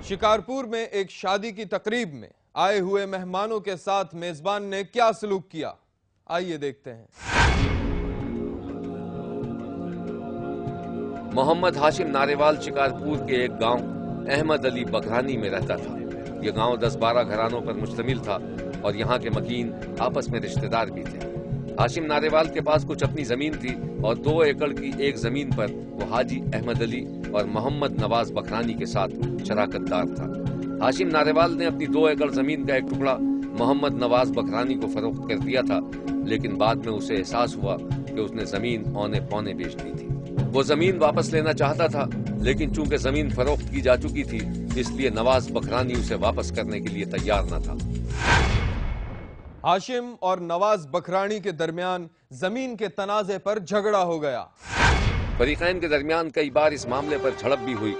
शिकारपुर में एक शादी की तकरीब में आए हुए मेहमानों के साथ मेजबान ने क्या सलूक किया, आइए देखते हैं। मोहम्मद हाशिम नारेवाल शिकारपुर के एक गांव अहमद अली बकरानी में रहता था। ये गांव 10-12 घरानों पर मुश्तमिल था और यहाँ के मकीन आपस में रिश्तेदार भी थे। हाशिम नारेवाल के पास कुछ अपनी जमीन थी और 2 एकड़ की एक जमीन पर वो हाजी अहमद अली और मोहम्मद नवाज बकरानी के साथ शराकतदार था। हाशिम नारेवाल ने अपनी 2 एकड़ जमीन का एक टुकड़ा मोहम्मद नवाज बकरानी को फरोख्त कर दिया था, लेकिन बाद में उसे एहसास हुआ कि उसने जमीन औने पौने बेच दी थी। वो जमीन वापस लेना चाहता था, लेकिन चूंकि जमीन फरोख्त की जा चुकी थी, इसलिए नवाज बकरानी उसे वापस करने के लिए तैयार न था। हाशिम और नवाज बकरानी के दरमियान जमीन के तनाजे पर झगड़ा हो गया। फरीकैन के दरमियान कई बार इस मामले पर झड़प भी हुई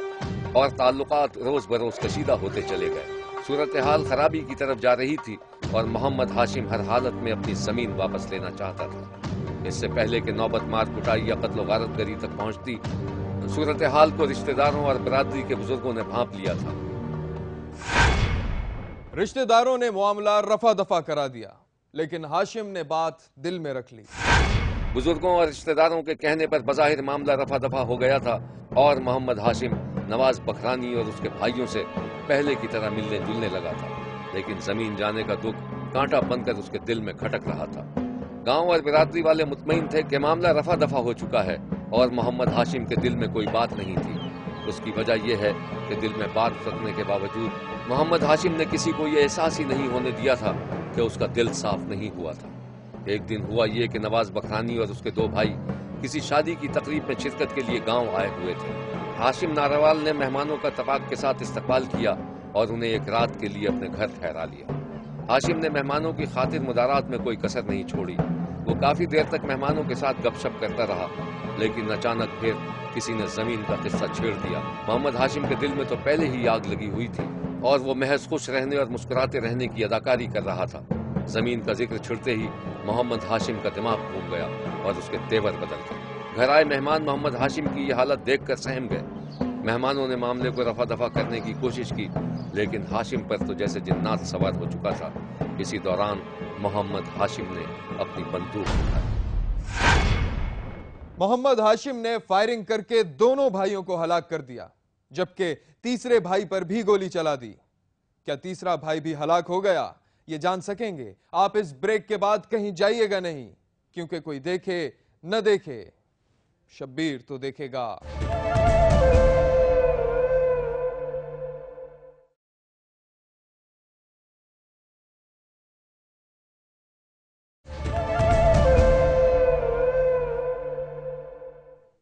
और ताल्लुकात रोज बरोज कशीदा होते चले गए। सूरत हाल खराबी की तरफ जा रही थी और मोहम्मद हाशिम हर हालत में अपनी जमीन वापस लेना चाहता था। इससे पहले कि नौबत मार कुटाई या कत्ल गारतगरी तक पहुंचती, सूरत हाल को रिश्तेदारों और बरादरी के बुजुर्गों ने भांप लिया था। रिश्तेदारों ने मामला रफा दफा करा दिया, लेकिन हाशिम ने बात दिल में रख ली। बुजुर्गों और रिश्तेदारों के कहने पर बज़ाहिर मामला रफा दफा हो गया था और मोहम्मद हाशिम नवाज बकरानी और उसके भाइयों से पहले की तरह मिलने जुलने लगा था, लेकिन जमीन जाने का दुख कांटा बनकर उसके दिल में खटक रहा था। गांव और बिरादरी वाले मुतमईन थे कि मामला रफा दफा हो चुका है और मोहम्मद हाशिम के दिल में कोई बात नहीं थी। उसकी वजह यह है कि दिल में बात रखने के बावजूद मोहम्मद हाशिम ने किसी को यह एहसास ही नहीं होने दिया था कि उसका दिल साफ नहीं हुआ था। एक दिन हुआ ये कि नवाज बकरानी और उसके 2 भाई किसी शादी की तकरीब में शिरकत के लिए गांव आए हुए थे। हाशिम नारेवाल ने मेहमानों का तबाक के साथ इस्तकबाल किया और उन्हें एक रात के लिए अपने घर ठहरा लिया। हाशिम ने मेहमानों की खातिर मुदारात में कोई कसर नहीं छोड़ी। वो काफी देर तक मेहमानों के साथ गपशप करता रहा, लेकिन अचानक फिर किसी ने जमीन का किस्सा छेड़ दिया। मोहम्मद हाशिम के दिल में तो पहले ही आग लगी हुई थी और वो महज खुश रहने और मुस्कुराते रहने की अदाकारी कर रहा था। जमीन का जिक्र छिड़ते ही मोहम्मद हाशिम का दिमाग घूम गया और उसके तेवर बदल गए। घर आए मेहमान मोहम्मद हाशिम की ये हालत देखकर सहम गए। मेहमानों ने मामले को रफा दफा करने की कोशिश की, लेकिन हाशिम पर तो जैसे जिन्नात सवार हो चुका था। इसी दौरान मोहम्मद हाशिम ने अपनी बंदूक उठाई। मोहम्मद हाशिम ने फायरिंग करके दोनों भाइयों को हलाक कर दिया, जबकि तीसरे भाई पर भी गोली चला दी। क्या तीसरा भाई भी हलाक हो गया, ये जान सकेंगे। आप इस ब्रेक के बाद कहीं जाइएगा नहीं, क्योंकि कोई देखे न देखे, शब्बीर तो देखेगा।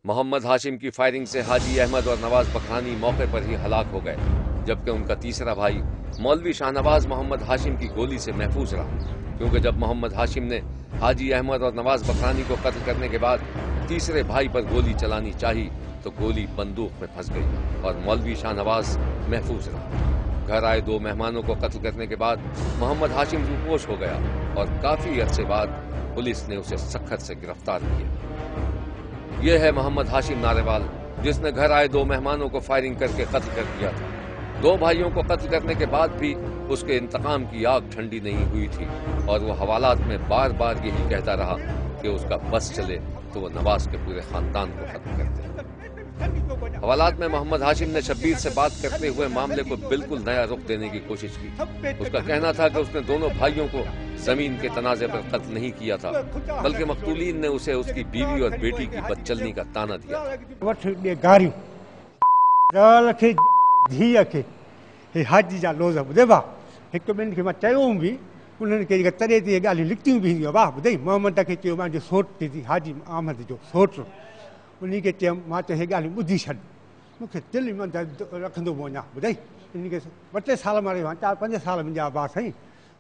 मोहम्मद हाशिम की फायरिंग से हाजी अहमद और नवाज बकरानी मौके पर ही हलाक हो गए, जबकि उनका तीसरा भाई मौलवी शाहनवाज मोहम्मद हाशिम की गोली से महफूज रहा। क्योंकि जब मोहम्मद हाशिम ने हाजी अहमद और नवाज बकरानी को कत्ल करने के बाद तीसरे भाई पर गोली चलानी चाही, तो गोली बंदूक में फंस गई और मौलवी शाहनवाज महफूज रहा। घर आए 2 मेहमानों को कत्ल करने के बाद मोहम्मद हाशिम रूपोश हो गया और काफी अरसे बाद पुलिस ने उसे सख्त से गिरफ्तार किया। यह है मोहम्मद हाशिम नारेवाल, जिसने घर आए 2 मेहमानों को फायरिंग करके कत्ल कर दिया था। 2 भाइयों को कत्ल करने के बाद भी उसके इंतकाम की आग ठंडी नहीं हुई थी और वो हवालात में बार बार यही कहता रहा कि उसका बस चले तो वो नवाज के पूरे खानदान को खत्म कर दे। हवालात में मोहम्मद हाशिम ने शब्बीर से बात करते हुए मामले को बिल्कुल नया रुख देने की कोशिश की। उसका कहना था कि उसने दोनों भाइयों को जमीन के तनाजे पर कत्ल नहीं किया था, बल्कि मकतूलीन ने उसे उसकी बीवी और बेटी की बदचलनी का ताना दिया। हाजी जा लोज़ ॿुधे भाउ, हिकु ॿिनि खे मां चयो बि, उन्हनि खे जेका तॾहिं ते ॻाल्हियूं लिखतियूं बि हुयूं। वाह ॿुधई, मोहम्मद खे चयो मुंहिंजो सोट थी हाजी अहमद जो सोट, उन खे चयो मां त हे ॻाल्हियूं ॿुधी छॾ, मूंखे दिलि में रखंदो वञा। ॿुधई, इन खे 2-3 साल मां रहियो, 4-5 साल मुंहिंजा अब्बा साईं।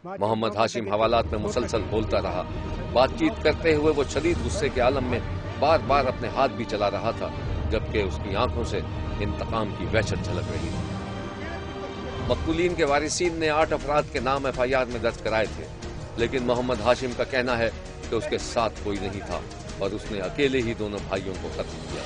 मोहम्मद हाशिम हवालात में मुसलसल बोलता रहा। बातचीत करते हुए वो शदीद गुस्से के आलम में बार बार अपने हाथ भी चला रहा था, जबकि उसकी आंखों से इंतकाम की वहशत झलक रही थी। मकतूलीन के वारिसीन ने 8 अफराद के नाम FIR में दर्ज कराए थे, लेकिन मोहम्मद हाशिम का कहना है कि उसके साथ कोई नहीं था और उसने अकेले ही दोनों भाइयों को कत्ल किया।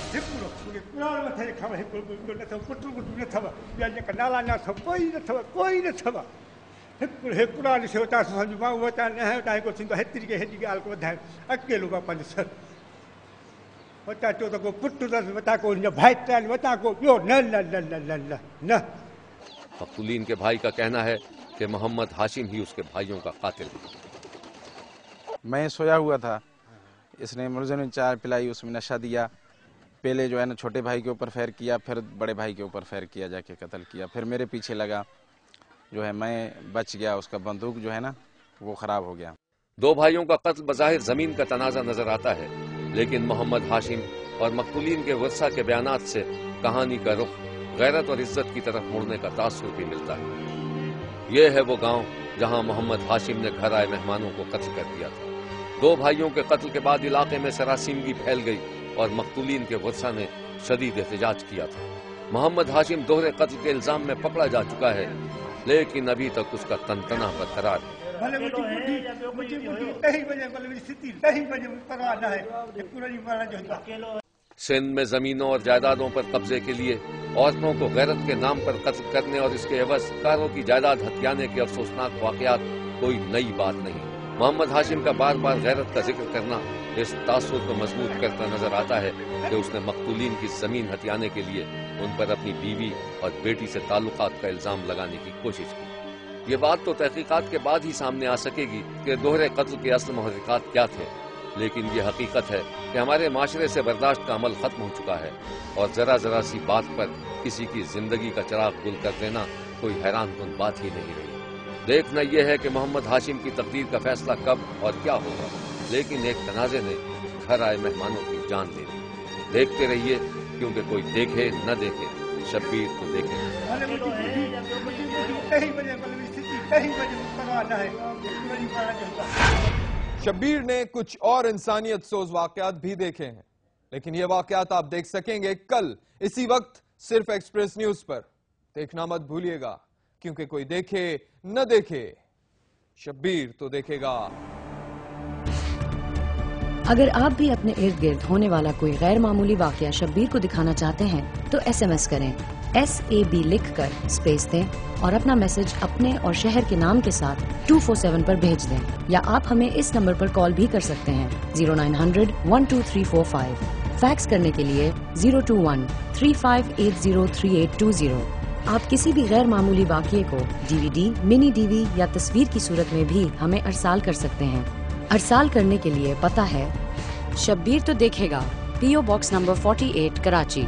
मकतूलीन के भाई का कहना है कि मोहम्मद हाशिम ही उसके भाइयों का कातिल है। मैं सोया हुआ था, इसने मुझे चाय पिलाई, उसमें नशा दिया। पहले जो है ना छोटे भाई के ऊपर फायर किया, फिर बड़े भाई के ऊपर फायर किया, जाके कत्ल किया। फिर मेरे पीछे लगा, जो है मैं बच गया, उसका बंदूक जो है ना वो खराब हो गया। दो भाइयों का कत्ल बज़ाहिर जमीन का तनाज़ा नजर आता है, लेकिन मोहम्मद हाशिम और मकतूलीन के वर्सा के बयानात से कहानी का रुख गैरत और इज्जत की तरफ मुड़ने का तासुर भी मिलता है। ये है वो गांव जहां मोहम्मद हाशिम ने घर आए मेहमानों को कत्ल कर दिया था। दो भाइयों के कत्ल के बाद इलाके में सरासीमगी फैल गई और मकतूलीन के वर्सा ने शदीद एहतजाज किया था। मोहम्मद हाशिम दोहरे कत्ल के इल्जाम में पकड़ा जा चुका है, लेकिन अभी तक उसका तनतना बरकरार है। सिंध में जमीनों और जायदादों पर कब्जे के लिए औरतों को गैरत के नाम पर कत्ल करने और इसके एवज कारों की जायदाद हथियाने के अफसोसनाक वाकयात कोई नई बात नहीं। मोहम्मद हाशिम का बार बार गैरत का जिक्र करना इस तासुर को मजबूत करता नजर आता है कि उसने मकतूलीन की जमीन हथियाने के लिए उन पर अपनी बीवी और बेटी से ताल्लुकात का इल्जाम लगाने की कोशिश की। ये बात तो तहकीकात के बाद ही सामने आ सकेगी कि दोहरे कत्ल के असल महरिकात क्या थे, लेकिन ये हकीकत है कि हमारे माशरे से बर्दाश्त का अमल खत्म हो चुका है और जरा जरा सी बात पर किसी की जिंदगी का चिराग गुल कर देना कोई हैरानकुन बात ही नहीं रही। देखना यह है कि मोहम्मद हाशिम की तकदीर का फैसला कब और क्या होगा, लेकिन एक तनाजे ने घर आए मेहमानों की जान ले ली। देखते रहिए, क्योंकि कोई देखे न देखे शब्बीर तो देखे। शब्बीर ने कुछ और इंसानियत सोज वाकयात भी देखे हैं, लेकिन ये वाकयात आप देख सकेंगे कल इसी वक्त सिर्फ एक्सप्रेस न्यूज पर। देखना मत भूलिएगा, क्योंकि कोई देखे न देखे शब्बीर तो देखेगा। अगर आप भी अपने इर्द गिर्द होने वाला कोई गैर मामूली वाकया शब्बीर को दिखाना चाहते हैं तो SMS करें, SAB लिखकर स्पेस दें और अपना मैसेज अपने और शहर के नाम के साथ 247 पर भेज दें, या आप हमें इस नंबर पर कॉल भी कर सकते हैं 0900 12345। फैक्स करने के लिए 021 3580 3820। आप किसी भी गैर मामूली वाकये को DVD, मिनी DV या तस्वीर की सूरत में भी हमें अरसाल कर सकते हैं। अरसाल करने के लिए पता है शब्बीर तो देखेगा, PO Box नंबर 48 कराची।